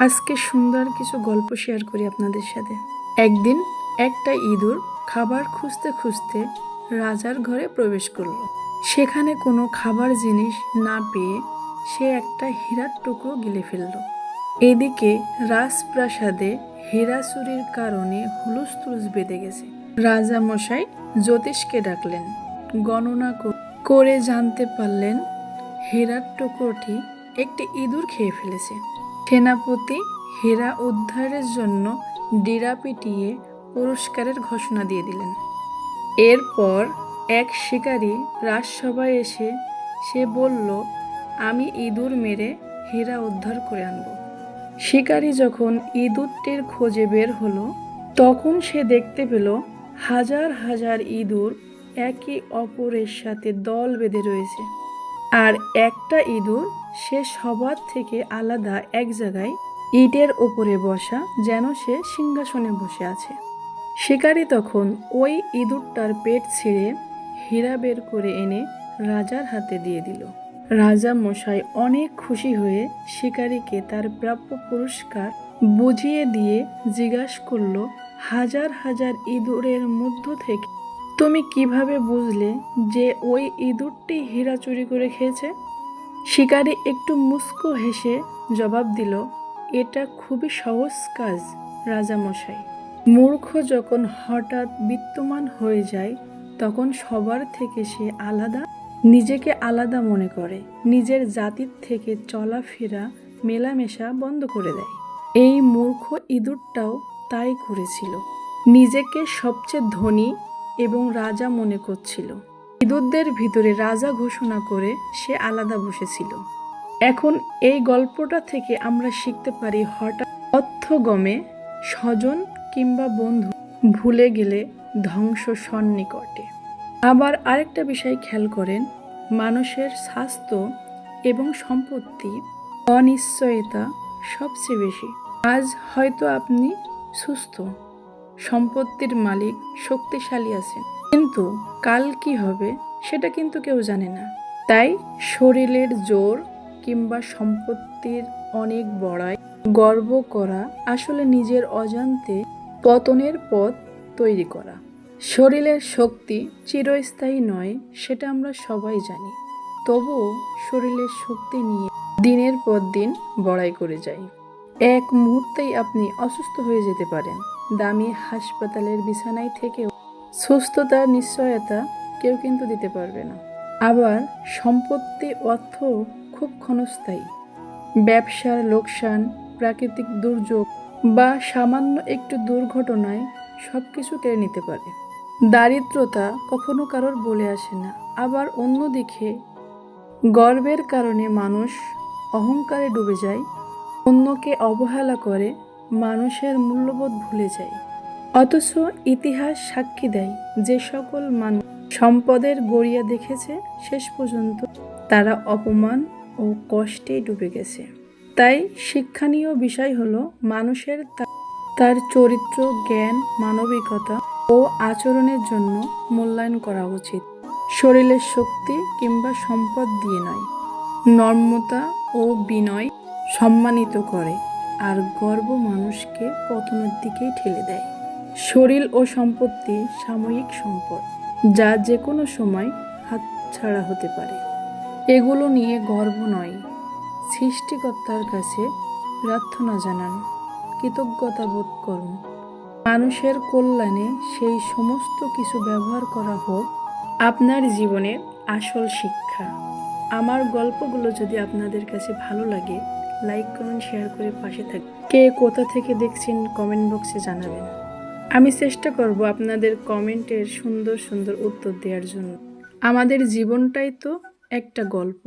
আজকে সুন্দর কিছু গল্প শেয়ার করি আপনাদের সাথে। একদিন একটা ইঁদুর খাবার খুঁজতে খুঁজতে রাজার ঘরে প্রবেশ করলো। সেখানে কোনো খাবার জিনিস না পেয়ে সে একটা হীরার টুকরো গিলে ফেলল। এদিকে রাজপ্রাসাদে হীরা চুরির কারণে হুলস্থুলুস বেঁধে গেছে। রাজা মশাই জ্যোতিষকে ডাকলেন। গণনা করে জানতে পারলেন হীরার টুকরোটি একটি ইঁদুর খেয়ে ফেলেছে। সেনাপতি হীরা উদ্ধারের জন্য ডিরা পিটিয়ে পুরস্কারের ঘোষণা দিয়ে দিলেন। এরপর এক শিকারী রাজসভায় এসে সে বলল, আমি ইঁদুর মেরে হীরা উদ্ধার করে আনব। শিকারী যখন ইঁদুরটির খোঁজে বের হলো, তখন সে দেখতে পেল হাজার হাজার ইঁদুর একে অপরের সাথে দল বেঁধে রয়েছে। আর একটা ইঁদুর সে সবার থেকে আলাদা এক জায়গায় ইটের ওপরে বসা, যেন সে সিংহাসনে বসে আছে। শিকারী তখন ওই ইঁদুরটার পেট ছিঁড়ে হীরা বের করে এনে রাজার হাতে দিয়ে দিল। রাজা মশাই অনেক খুশি হয়ে শিকারীকে তার প্রাপ্য পুরস্কার বুঝিয়ে দিয়ে জিজ্ঞাসা করল, হাজার হাজার ইঁদুরের মধ্য থেকে তুমি কিভাবে বুঝলে যে ওই ইঁদুরটি হীরা চুরি করে খেয়েছে? শিকারী একটু মুস্কো হেসে জবাব দিল, এটা খুবই সহজ কাজ রাজামশাই। মূর্খ যখন হঠাৎ বিত্তমান হয়ে যায়, তখন সবার থেকে সে নিজেকে আলাদা মনে করে, নিজের জাতির থেকে চলাফেরা মেলামেশা বন্ধ করে দেয়। এই মূর্খ ইঁদুরটাও তাই করেছিল। নিজেকে সবচেয়ে ধনী এবং রাজা মনে করছিল। ইঁদুরদের ভিতরে রাজা ঘোষণা করে সে আলাদা বসেছিল। এখন এই গল্পটা থেকে আমরা শিখতে পারি, হঠাৎ অর্থগমে স্বজন কিংবা বন্ধু ভুলে গেলে ধ্বংস সন্নিকটে। আবার আরেকটা বিষয় খেয়াল করেন, মানুষের স্বাস্থ্য এবং সম্পত্তি অনিশ্চয়তা সবচেয়ে বেশি। আজ হয়তো আপনি সুস্থ, সম্পত্তির মালিক, শক্তিশালী আছেন, কিন্তু কাল কি হবে সেটা কিন্তু কেউ জানে না। তাই শরীরের জোর কিংবা সম্পত্তির অনেক বড়াই গর্ব করা আসলে নিজের অজান্তে পতনের পথ তৈরি করা। শরীরের শক্তি চিরস্থায়ী নয়, সেটা আমরা সবাই জানি। তবুও শরীরের শক্তি নিয়ে দিনের পর দিন বড়াই করে যাই। এক মুহূর্তেই আপনি অসুস্থ হয়ে যেতে পারেন। দামি হাসপাতালের বিছানায় থেকেও সুস্থতার নিশ্চয়তা কেউ কিন্তু দিতে পারবে না। আবার সম্পত্তি, অর্থ খুব ক্ষণস্থায়ী। ব্যবসার লোকসান, প্রাকৃতিক দুর্যোগ বা সামান্য একটু দুর্ঘটনায় সবকিছু কেড়ে নিতে পারে। দারিদ্রতা কখনো কারোর বলে আসে না। আবার অন্যদিকে গর্বের কারণে মানুষ অহংকারে ডুবে যায়, অন্যকে অবহেলা করে, মানুষের মূল্যবোধ ভুলে যায়। অথচ ইতিহাস সাক্ষী দেয়, যে সকল মানুষ সম্পদের গড়িয়া দেখেছে, শেষ পর্যন্ত তারা অপমান ও কষ্টে ডুবে গেছে। তাই শিক্ষণীয় বিষয় হলো, মানুষের তার চরিত্র, জ্ঞান, মানবিকতা ও আচরণের জন্য মূল্যায়ন করা উচিত। শরীরের শক্তি কিংবা সম্পদ দিয়ে নয়। নম্রতা ও বিনয় সম্মানিত করে, আর গর্ব মানুষকে পতনের দিকেই ঠেলে দেয়। শরীর ও সম্পত্তি সাময়িক সম্পদ, যা যে কোনো সময় হাতছাড়া হতে পারে। এগুলো নিয়ে গর্ব নয়, সৃষ্টিকর্তার কাছে প্রার্থনা জানান, কৃতজ্ঞতা বোধ করুন। মানুষের কল্যাণে সেই সমস্ত কিছু ব্যবহার করা হোক আপনার জীবনের আসল শিক্ষা। আমার গল্পগুলো যদি আপনাদের কাছে ভালো লাগে, লাইক, কমেন্ট, শেয়ার করে পাশে থাকবেন। কে কোথা থেকে দেখছেন কমেন্ট বক্সে জানাবেন। আমি চেষ্টা করব আপনাদের কমেন্টের সুন্দর সুন্দর উত্তর দেওয়ার জন্য। আমাদের জীবনটাই তো একটা গল্প।